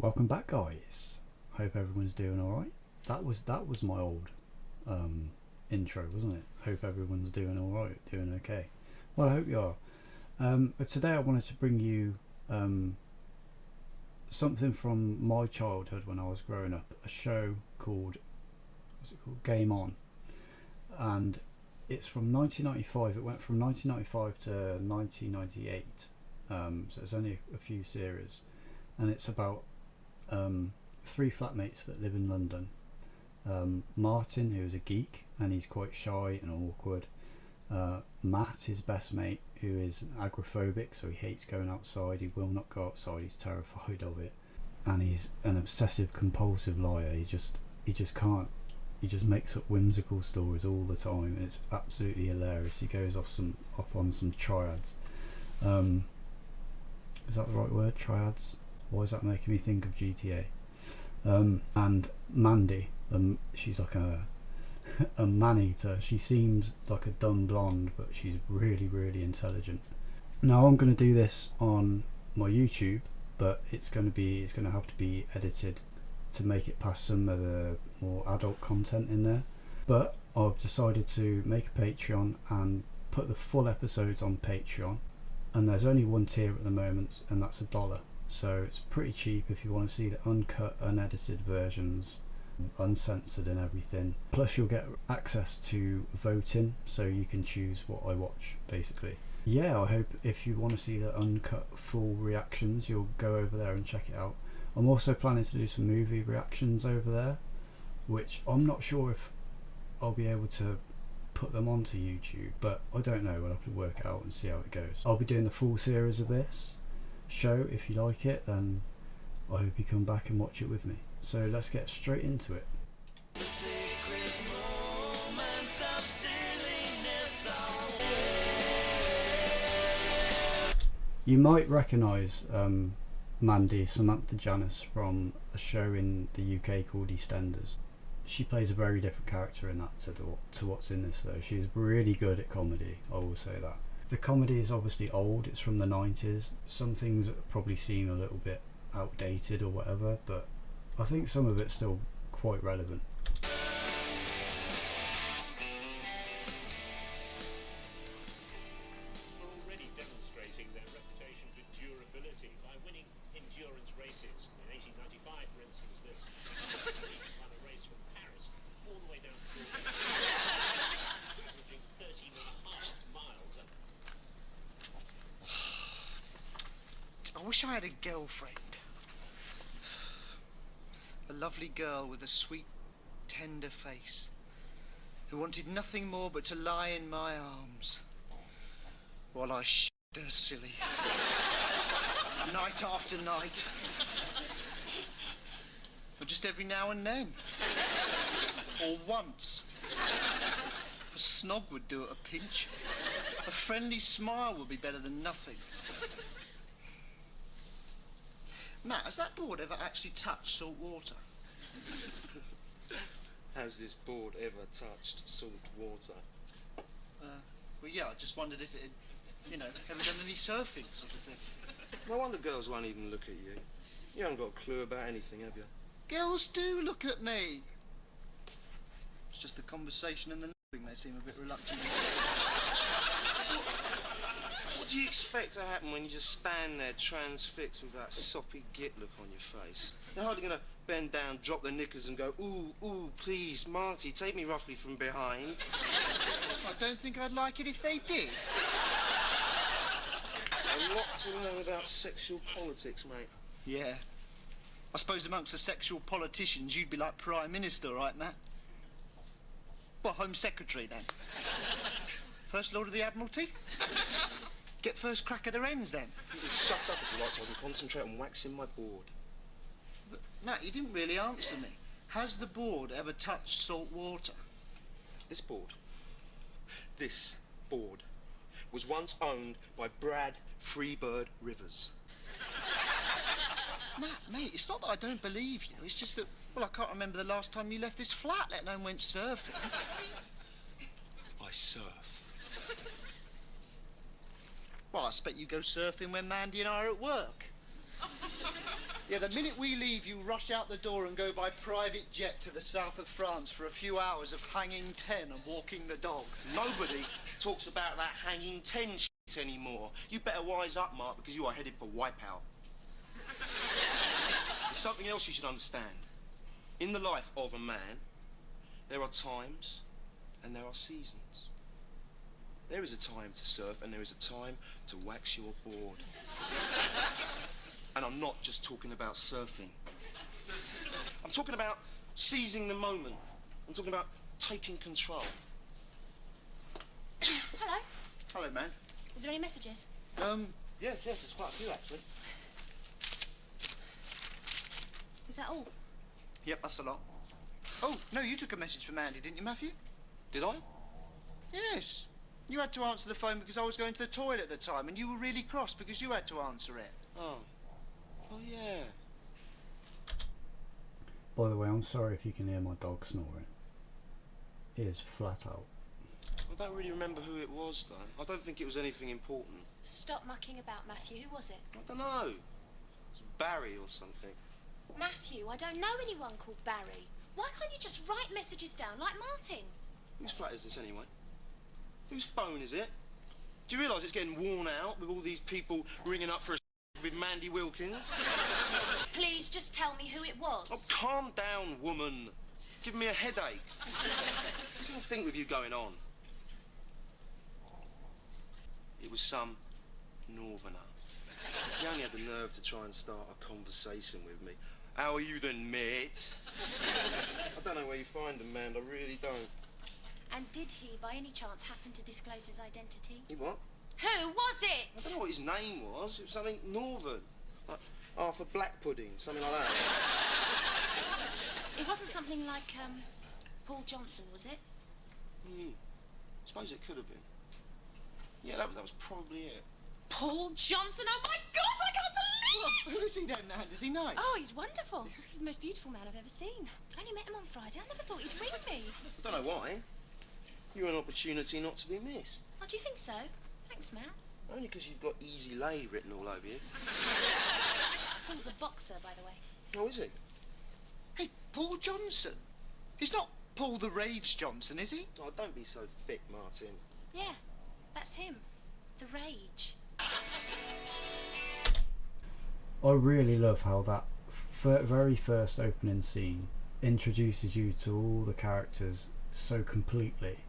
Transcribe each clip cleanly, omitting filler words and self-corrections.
Welcome back, guys. Hope everyone's doing alright. That was my old intro, wasn't it? Hope everyone's doing alright, doing okay. Well, I hope you are. But today I wanted to bring you something from my childhood when I was growing up. A show called, Game On. And it's from 1995. It went from 1995 to 1998. So it's only a few series. And it's about three flatmates that live in London. Martin, who is a geek and he's quite shy and awkward. Matt, his best mate, who is agoraphobic, so he hates going outside. He will not go outside. He's terrified of it, and he's an obsessive compulsive liar. He just can't. He just makes up whimsical stories all the time, and it's absolutely hilarious. He goes off on some triads. Is that the right word? Triads? Why is that making me think of GTA? And Mandy, she's like a man-eater. She seems like a dumb blonde, but she's really, really intelligent. Now I'm going to do this on my YouTube, but it's going to have to be edited to make it past some of the more adult content in there. But I've decided to make a Patreon and put the full episodes on Patreon. And there's only one tier at the moment, and that's $1. So it's pretty cheap if you want to see the uncut, unedited versions, uncensored and everything. Plus you'll get access to voting, so you can choose what I watch, basically. Yeah, I hope if you want to see the uncut full reactions, you'll go over there and check it out. I'm also planning to do some movie reactions over there, which I'm not sure if I'll be able to put them onto YouTube, but I don't know. We'll have to work it out and see how it goes. I'll be doing the full series of this show. If you like it, then I hope you come back and watch it with me. So let's get straight into it. You might recognise Mandy, Samantha Janice, from a show in the UK called EastEnders. She plays a very different character in that to what's in this, though. She's really good at comedy, I will say that. The comedy is obviously old, it's from the 90s. Some things probably seem a little bit outdated or whatever, but I think some of it's still quite relevant. Already demonstrating their reputation for durability by winning endurance races. In 1895, for instance, this won a race from Paris all the way down to averaging 13.5 miles. I wish I had a girlfriend. A lovely girl with a sweet, tender face, who wanted nothing more but to lie in my arms while I her silly. Night after night. Or just every now and then. Or once. A snog would do at a pinch. A friendly smile would be better than nothing. Matt, has that board ever actually touched salt water? Has this board ever touched salt water? Well, yeah, I just wondered if it had, ever done any surfing sort of thing. No wonder girls won't even look at you. You haven't got a clue about anything, have you? Girls do look at me. It's just the conversation and the n***ing they seem a bit reluctant. What do you expect to happen when you just stand there transfixed with that soppy git look on your face? They're hardly going to bend down, drop their knickers and go, ooh, please, Marty, take me roughly from behind. I don't think I'd like it if they did. A lot to learn about sexual politics, mate. Yeah. I suppose amongst the sexual politicians, you'd be like Prime Minister, right, Matt? Well, Home Secretary, then. First Lord of the Admiralty? Get first crack of the ends, then. You can shut up if you like so I can concentrate on waxing my board. But, Matt, you didn't really answer me. Has the board ever touched salt water? This board was once owned by Brad Freebird Rivers. Matt, mate, it's not that I don't believe you. It's just that, well, I can't remember the last time you left this flat, let alone went surfing. I surf. Well, I expect you go surfing when Mandy and I are at work. Yeah, the minute we leave, you rush out the door and go by private jet to the south of France for a few hours of hanging 10 and walking the dog. Nobody talks about that hanging 10 shit anymore. You better wise up, Mark, because you are headed for wipeout. There's something else you should understand. In the life of a man, there are times and there are seasons. There is a time to surf and there is a time to wax your board. And I'm not just talking about surfing. I'm talking about seizing the moment. I'm talking about taking control. Hello. Hello, man. Is there any messages? Yes, there's quite a few, actually. Is that all? Yep, that's a lot. Oh, no, you took a message from Andy, didn't you, Matthew? Did I? Yes. You had to answer the phone because I was going to the toilet at the time, and you were really cross because you had to answer it. Oh, yeah. By the way, I'm sorry if you can hear my dog snoring. It is flat out. I don't really remember who it was, though. I don't think it was anything important. Stop mucking about, Matthew. Who was it? I don't know. It was Barry or something. Matthew, I don't know anyone called Barry. Why can't you just write messages down like Martin? Whose flat is this, anyway? Whose phone is it? Do you realise it's getting worn out with all these people ringing up for a with Mandy Wilkins? Please just tell me who it was. Oh, calm down, woman. Give me a headache. What do you think with you going on? It was some northerner. He only had the nerve to try and start a conversation with me. How are you then, mate? I don't know where you find them, man. I really don't. And did he, by any chance, happen to disclose his identity? He what? Who was I it? don't know what his name was. It was something northern. Like Arthur Black Pudding, something like that. It wasn't something like, Paul Johnson, was it? I suppose it could have been. Yeah, that was probably it. Paul Johnson? Oh my God, I can't believe it! Who is he then, man? Is he nice? Oh, he's wonderful. He's the most beautiful man I've ever seen. I only met him on Friday. I never thought he'd ring me. I don't know why. You're an opportunity not to be missed. Oh, do you think so? Thanks, Matt. Only because you've got easy lay written all over you. Paul's a boxer, by the way. Oh, is he? Hey, Paul Johnson? He's not Paul the Rage Johnson, is he? Oh, don't be so thick, Martin. Yeah, that's him. The Rage. I really love how that very first opening scene introduces you to all the characters so completely.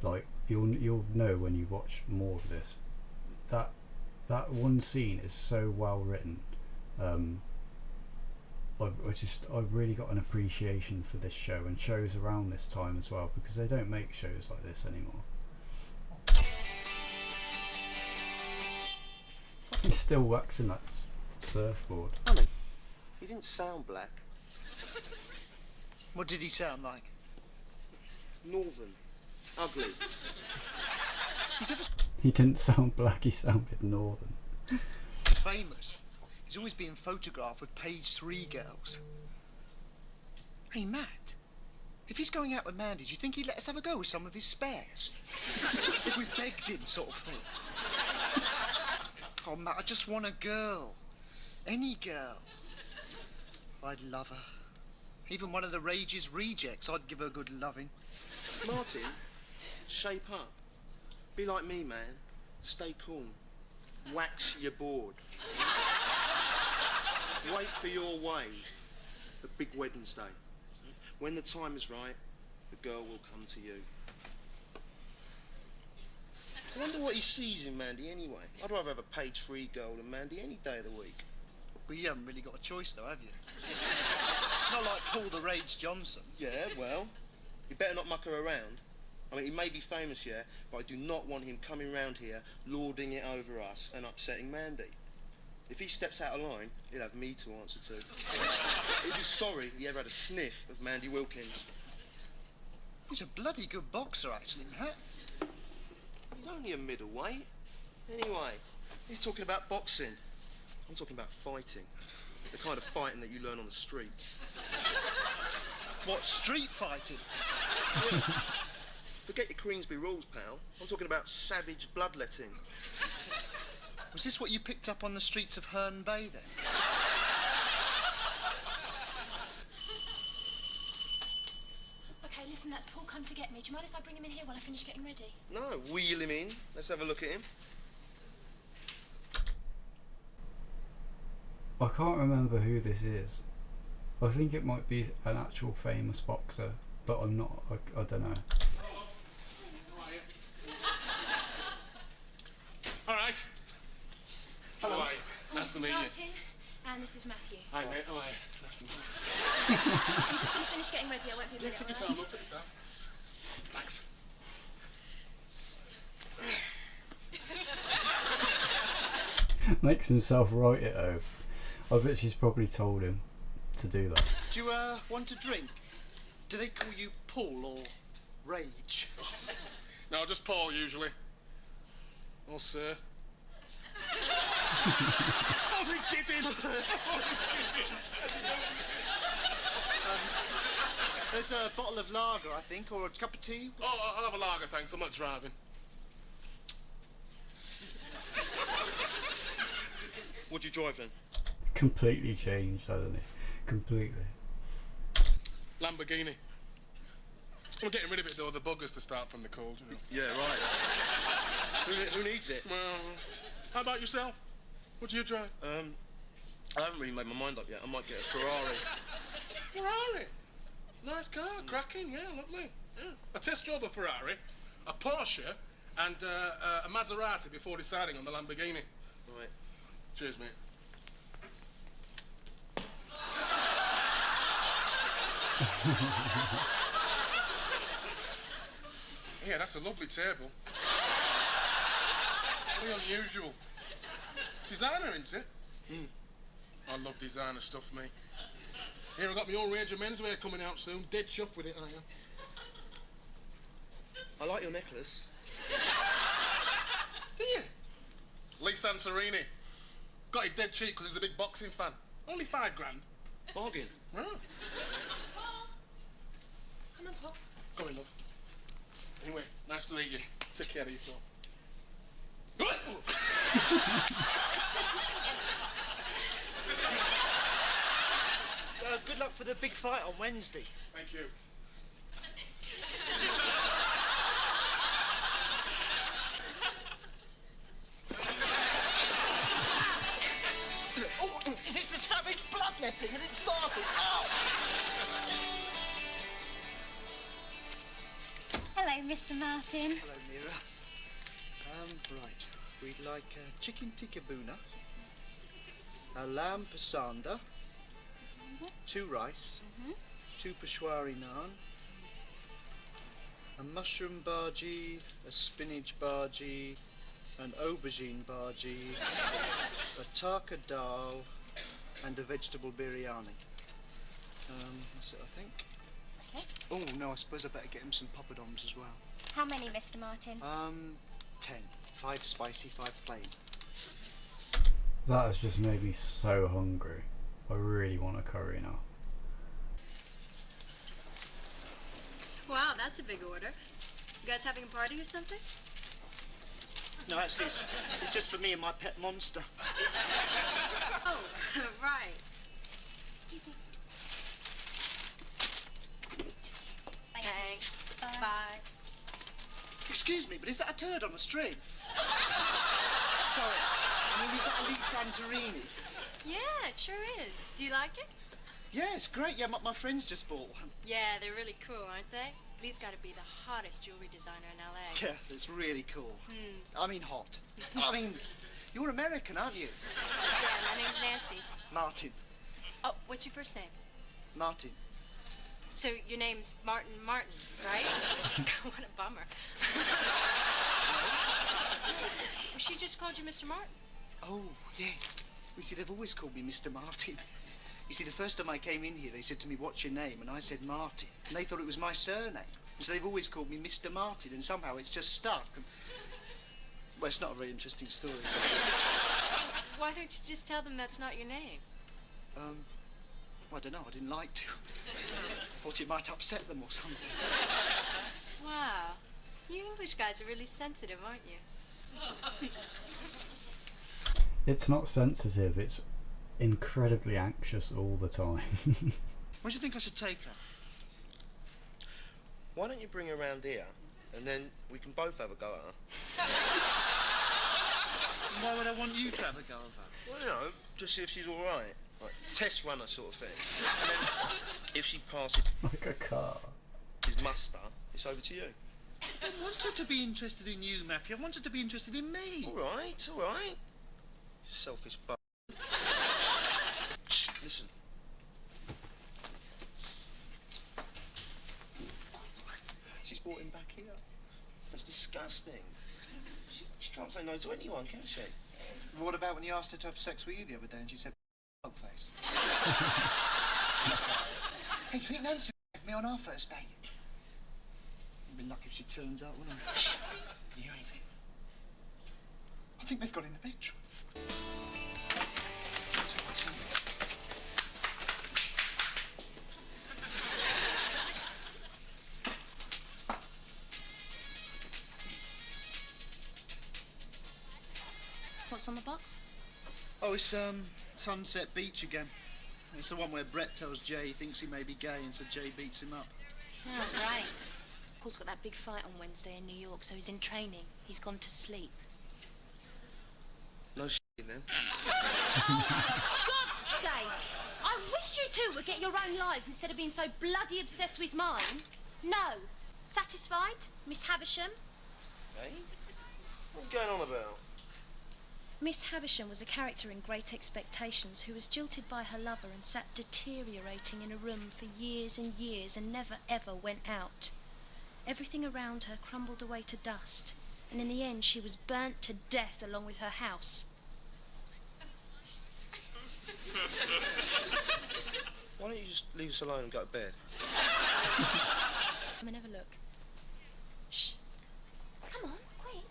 Like you'll know when you watch more of this. That one scene is so well written. I've really got an appreciation for this show and shows around this time as well, because they don't make shows like this anymore. He's still waxing that surfboard. Honey, he didn't sound black. What did he sound like? Northern. Ugly. He's ever He didn't sound black, he sounded northern. so famous. He's always being photographed with page 3 girls. Hey, Matt, if he's going out with Mandy, do you think he'd let us have a go with some of his spares? If we begged him, sort of thing. Oh, Matt, I just want a girl. Any girl. I'd love her. Even one of the Rage's rejects, I'd give her good loving. Martin, shape up. Be like me, man. Stay cool. Wax your board. Wait for your wave. The big Wednesday. When the time is right, the girl will come to you. I wonder what he sees in Mandy anyway. I'd rather have a page 3 girl than Mandy any day of the week. But you haven't really got a choice, though, have you? Not like Paul the Rage Johnson. Yeah, well, you better not muck her around. I mean, he may be famous, yeah, but I do not want him coming round here, lording it over us and upsetting Mandy. If he steps out of line, he'll have me to answer to. He'll be sorry he ever had a sniff of Mandy Wilkins. He's a bloody good boxer, actually, Matt. He's only a middleweight. Anyway, he's talking about boxing. I'm talking about fighting. The kind of fighting that you learn on the streets. What, street fighting? Yeah. Forget your Queensberry rules, pal. I'm talking about savage bloodletting. Was this what you picked up on the streets of Herne Bay, then? that's Paul come to get me. Do you mind if I bring him in here while I finish getting ready? No, wheel him in. Let's have a look at him. I can't remember who this is. I think it might be an actual famous boxer, but I'm not. I don't know. All right. Hello. How are you? Nice to meet you. Martin, and this is Matthew. Hi, mate. How are you? Nice to meet you. I'm just going to finish getting ready. I won't be a minute. Take your all time, right? love. Take your time. Thanks. Makes himself write it over. I bet she's probably told him to do that. Do you want a drink? Do they call you Paul or Rage? No, just Paul usually. Or sir. Only kidding. There's a bottle of lager, I think, or a cup of tea. Oh, I'll have a lager, thanks. I'm not driving. What you driving? Completely changed, hasn't he? Completely. Lamborghini. I'm getting rid of it though. The buggers to start from the cold, you know. Yeah, right. Who needs it? Well, how about yourself? What do you drive? I haven't really made my mind up yet. I might get a Ferrari. Ferrari. Nice car, cracking, yeah, lovely. Yeah. I test drove a Ferrari, a Porsche, and a Maserati before deciding on the Lamborghini. Right. Cheers, mate. Yeah, that's a lovely table. Very unusual. Designer, isn't it? I love designer stuff, mate. Here, I got my own range of menswear coming out soon. Dead chuffed with it, I am. I like your necklace. Do you? Lee Santorini. Got it dead cheap because he's a big boxing fan. Only $5 grand. Bargain. Oh, Paul. Come on, Paul. go in, love. Anyway, nice to meet you. Take care of yourself. Good luck for the big fight on Wednesday. Thank you. Oh, is this a savage bloodletting? Has it started? Oh! Hello, Mr. Martin. Hello, Mira. Right. We'd like chicken tikka buna, a lamb pasanda, 2 rice, 2 peshwari naan, a mushroom bhaji, a spinach bhaji, an aubergine bhaji, a taka dal, and a vegetable biryani. That's it, I think. Okay. Oh, no, I suppose I better get him some poppadoms as well. How many, Mr. Martin? 10. 5 spicy, 5 plain. That has just made me so hungry. I really want a curry now. Wow, that's a big order. You guys having a party or something? No, actually, it's just for me and my pet monster. Oh, right. Excuse me. Thanks. Bye. Excuse me, but is that a turd on a string? Sorry. I mean, is that a Lee Santorini? Yeah, it sure is. Do you like it? Yeah, it's great. Yeah, my friends just bought one. Yeah, they're really cool, aren't they? Lee's got to be the hottest jewelry designer in L.A. Yeah, it's really cool. I mean, hot. I mean, you're American, aren't you? Yeah, my name's Nancy. Martin. Oh, what's your first name? Martin. So your name's Martin, right? What a bummer. Well, she just called you Mr. Martin. Oh, yes. You see, they've always called me Mr. Martin. You see, the first time I came in here, they said to me, "What's your name?" And I said, "Martin." And they thought it was my surname. And so they've always called me Mr. Martin, and somehow it's just stuck. And, well, it's not a very interesting story. Why don't you just tell them that's not your name? Well, I don't know. I didn't like to. Thought it might upset them or something. Wow. You English guys are really sensitive, aren't you? It's not sensitive, it's incredibly anxious all the time. Where do you think I should take her? Why don't you bring her around here, and then we can both have a go at her? Why would I want you to have a go of her? Well, you know, just see if she's all right. Like, test runner sort of thing. And then, if she passes Like a car. muster, it's over to you. I want her to be interested in you, Matthew. I want her to be interested in me. All right, all right. Selfish b****. Shh, listen. She's brought him back here. That's disgusting. She can't say no to anyone, can she? What about when you asked her to have sex with you the other day and she said, "Dog face"? Hey, do you think Nancy would have me on our first date? I'd be lucky if she turns up, wouldn't I? Shh. Can you hear anything? I think they've got in the bedroom. What's on the box? Oh, it's Sunset Beach again. It's the one where Brett tells Jay he thinks he may be gay, and so Jay beats him up. Oh, right. Paul's got that big fight on Wednesday in New York, so he's in training. He's gone to sleep. No shit then. God's sake! I wish you two would get your own lives instead of being so bloody obsessed with mine. No. Satisfied, Miss Havisham? Hey? What's going on about? Miss Havisham was a character in Great Expectations who was jilted by her lover and sat deteriorating in a room for years and years and never ever went out. Everything around her crumbled away to dust, and in the end she was burnt to death along with her house. Why don't you just leave us alone and go to bed? Come and have a look. Shh. Come on, quick.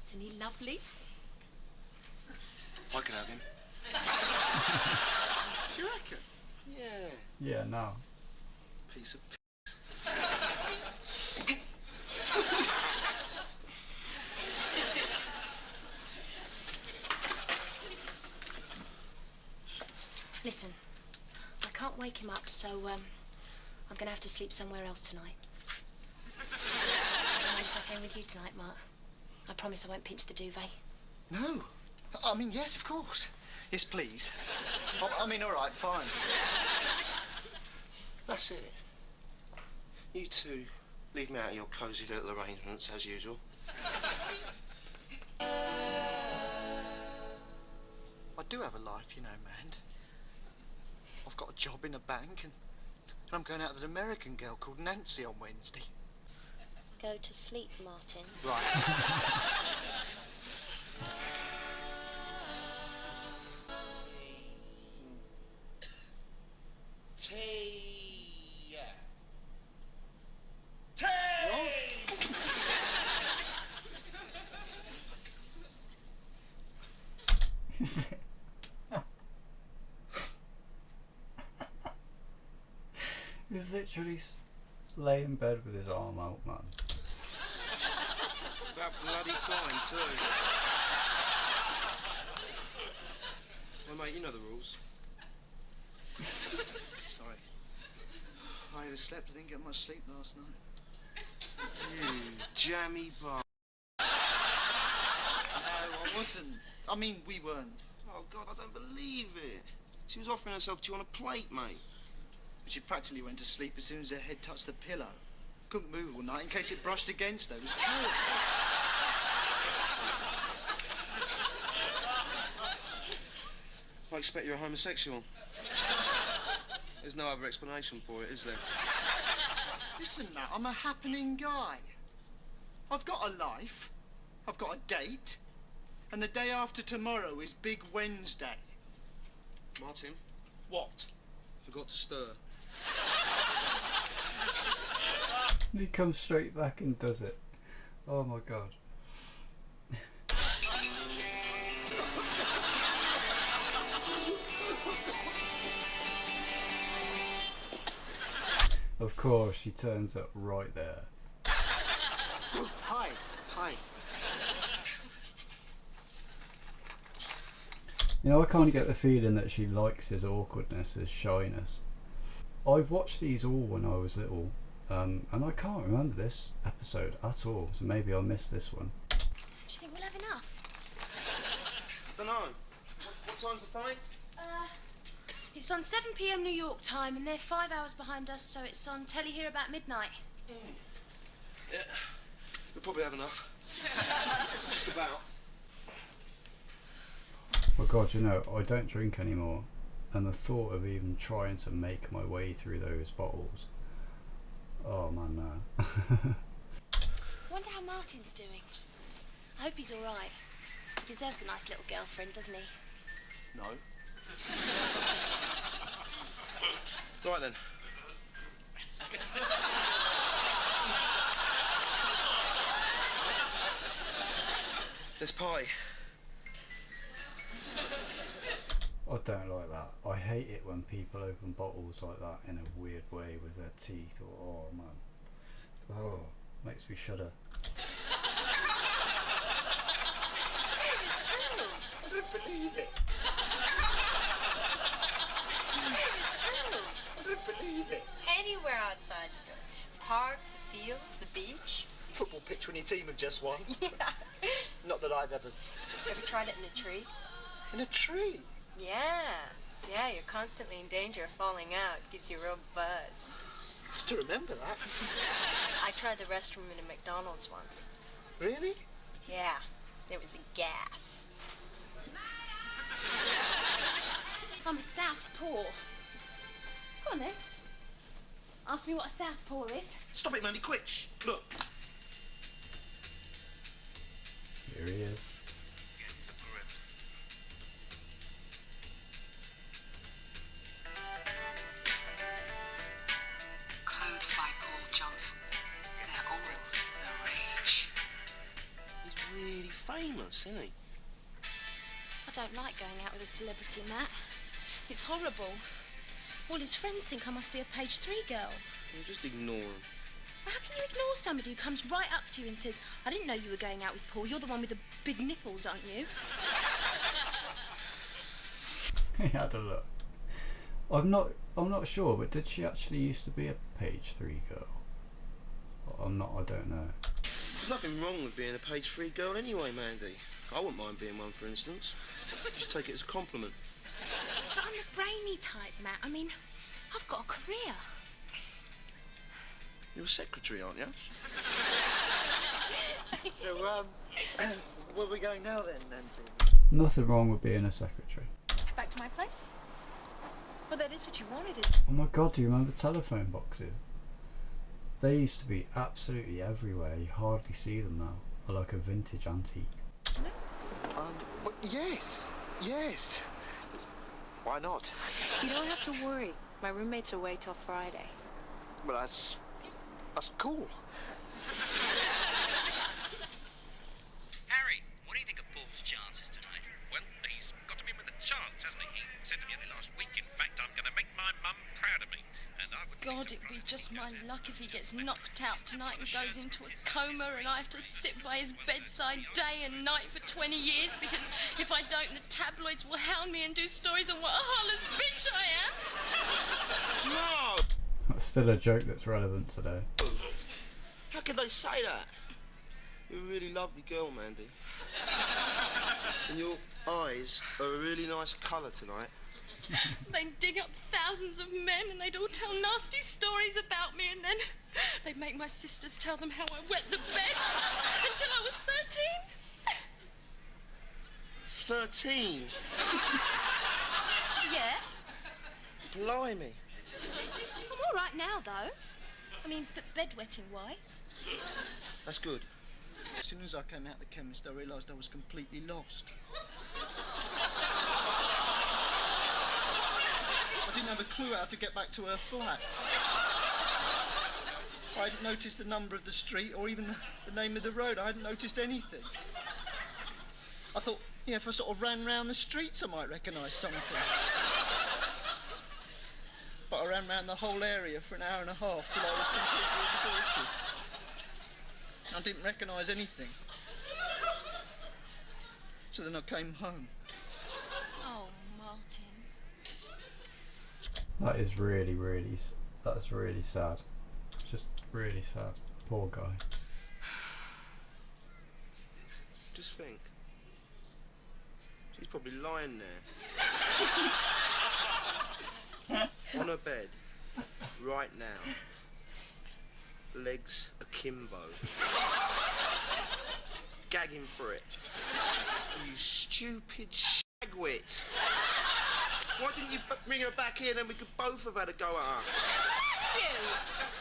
Isn't he lovely? I can have him. Do you reckon? Yeah. Yeah, no. Piece of piss. Listen, I can't wake him up, so I'm gonna have to sleep somewhere else tonight. Don't mind if I came with you tonight, Mark. I promise I won't pinch the duvet. No. I mean, yes, of course. Yes, please. I mean, all right, fine. That's it. You two, leave me out of your cosy little arrangements, as usual. I do have a life, you know, Mand. I've got a job in a bank, and I'm going out with an American girl called Nancy on Wednesday. Go to sleep, Martin. Right. He's literally lay in bed with his arm out, man. About bloody time, too. Well, mate, you know the rules. Sorry. I overslept. I didn't get much sleep last night. You jammy bar. No, I wasn't. I mean, we weren't. Oh, God, I don't believe it. She was offering herself to you on a plate, mate. But she practically went to sleep as soon as her head touched the pillow. Couldn't move all night in case it brushed against her. It was terrible. I expect you're a homosexual. There's no other explanation for it, is there? Listen, Matt, I'm a happening guy. I've got a life. I've got a date. And the day after tomorrow is Big Wednesday. Martin, What? forgot to stir. And he comes straight back and does it. Oh my god. Of course, she turns up right there. Hi. Hi. You know, I kind of get the feeling that she likes his awkwardness, his shyness. I've watched these all when I was little, and I can't remember this episode at all, so maybe I missed this one. Do you think we'll have enough? Dunno. What time's the fight? It's on 7 p.m. New York time, and they're 5 hours behind us, so it's on telly here about midnight. Yeah, we'll probably have enough. Just about. Oh God, you know, I don't drink anymore, and the thought of even trying to make my way through those bottles. Oh man, no. Wonder how Martin's doing. I hope he's all right. He deserves a nice little girlfriend, doesn't he? No. Right then. Let's party. I don't like that. I hate it when people open bottles like that in a weird way with their teeth. Or, oh man. Oh, makes me shudder. I don't believe it. I don't believe it. Anywhere outside's good. Parks, the fields, the beach. Football pitch when your team have just won. Yeah. Not that I've ever... Ever tried it in a tree? In a tree? Yeah. Yeah, you're constantly in danger of falling out. Gives you a real buzz. To remember that. I tried the restroom in a McDonald's once. Really? Yeah. It was a gas. I'm a southpaw. Go on then. Ask me what a southpaw is. Stop it, Mandy, quick. Look. Here he is. Get to grips. Clothes by Paul Johnson. They're all the rage. He's really famous, isn't he? I don't like going out with a celebrity, Matt. It's horrible. All his friends think I must be a page 3 girl. Well, just ignore him. How can you ignore somebody who comes right up to you and says, I didn't know you were going out with Paul. You're the one with the big nipples, aren't you? He had a look. I'm not sure, but did she actually used to be a page 3 girl? I don't know. There's nothing wrong with being a page 3 girl anyway, Mandy. I wouldn't mind being one, for instance. Just take it as a compliment. But I'm the brainy type, Matt. I mean, I've got a career. You're a secretary, aren't you? So, where are we going now then, Nancy? Nothing wrong with being a secretary. Back to my place? Well, that is what you wanted. Oh my God, do you remember telephone boxes? They used to be absolutely everywhere. You hardly see them now. They're like a vintage antique. Well, yes. Why not? You don't have to worry. My roommate's away till Friday. Well, that's cool. Harry, what do you think of Paul's chances tonight? Well, he's got to be with a chance, hasn't he? He said to me only last week, in fact, I'm going to make my mum proud of me. And I would God, it'd be just my luck if he gets knocked out tonight and goes into a coma and I have to sit by his bedside day and night for 20 years because if I don't, the tabloids will hound me and do stories on what a heartless bitch I am. No! That's still a joke that's relevant today. How could they say that? You're a really lovely girl, Mandy. And your eyes are a really nice colour tonight. They'd dig up thousands of men and they'd all tell nasty stories about me and then they'd make my sisters tell them how I wet the bed until I was 13. 13? Yeah. Blimey. I'm all right now, though. I mean, but bedwetting-wise. That's good. As soon as I came out of the chemist, I realised I was completely lost. I didn't have a clue how to get back to her flat. I hadn't noticed the number of the street or even the name of the road. I hadn't noticed anything. I thought, if I sort of ran round the streets, I might recognise something. But I ran round the whole area for an hour and a half till I was completely exhausted. I didn't recognise anything. So then I came home. Oh, That is that's really sad. Just really sad. Poor guy. Just think. She's probably lying there. On her bed. Right now. Legs akimbo. Gagging for it. You stupid shagwit. Why didn't you bring her back here, then we could both have had a go at her? Matthew!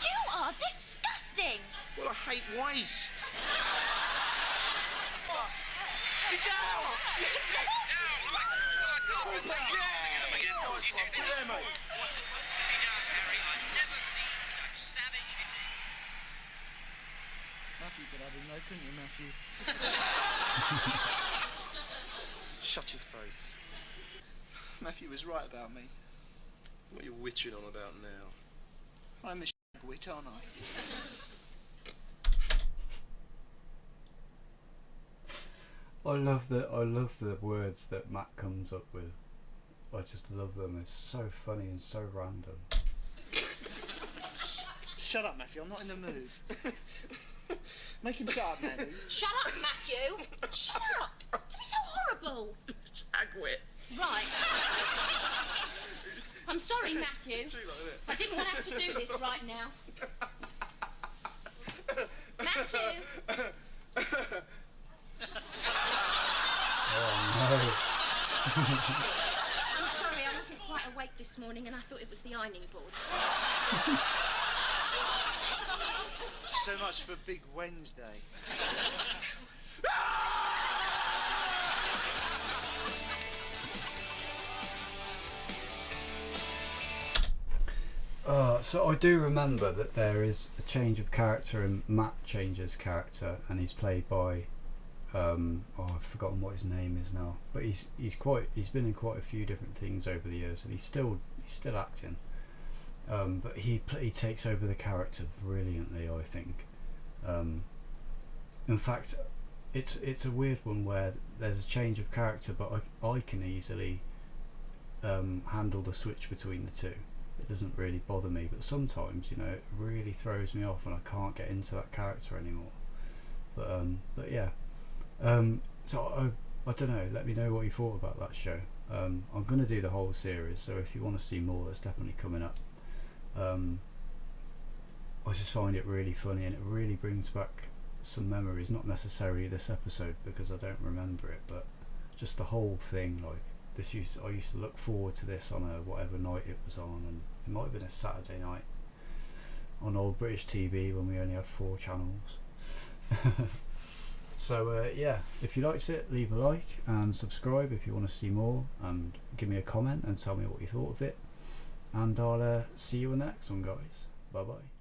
You are disgusting! Well, I hate waste. He's down! Yes! Down! Yeah, mate. If he does, Harry, I've never seen such savage hitting. Matthew could have him though, couldn't you, Matthew? Shut your face. Matthew was right about me. What are you witching on about now? I'm a shagwit, aren't I? I love the words that Matt comes up with. I just love them. It's so funny and so random. Shut up, Matthew. I'm not in the mood. Make him shut up, Matthew. Shut up, Matthew! Shut up! You're so horrible! Shagwit. Right. I'm sorry, Matthew. I didn't want to have to do this right now. Matthew! Oh I'm sorry, I wasn't quite awake this morning and I thought it was the ironing board. So much for Big Wednesday. So I do remember that there is a change of character and Matt changes character, and he's played by I've forgotten what his name is now, but he's been in quite a few different things over the years, and he's still acting. But he takes over the character brilliantly, I think. In fact, it's a weird one where there's a change of character, but I can easily handle the switch between the two. It doesn't really bother me, but sometimes, you know, it really throws me off when I can't get into that character anymore. But yeah. So I don't know, let me know what you thought about that show. I'm going to do the whole series, so if you want to see more, that's definitely coming up. I just find it really funny, and it really brings back some memories, not necessarily this episode because I don't remember it, but just the whole thing. Like I used to look forward to this on a whatever night it was on, and it might have been a Saturday night on old British TV when we only had 4 channels. So yeah, if you liked it, leave a like and subscribe if you want to see more, and give me a comment and tell me what you thought of it, and I'll see you in the next one, guys. Bye bye.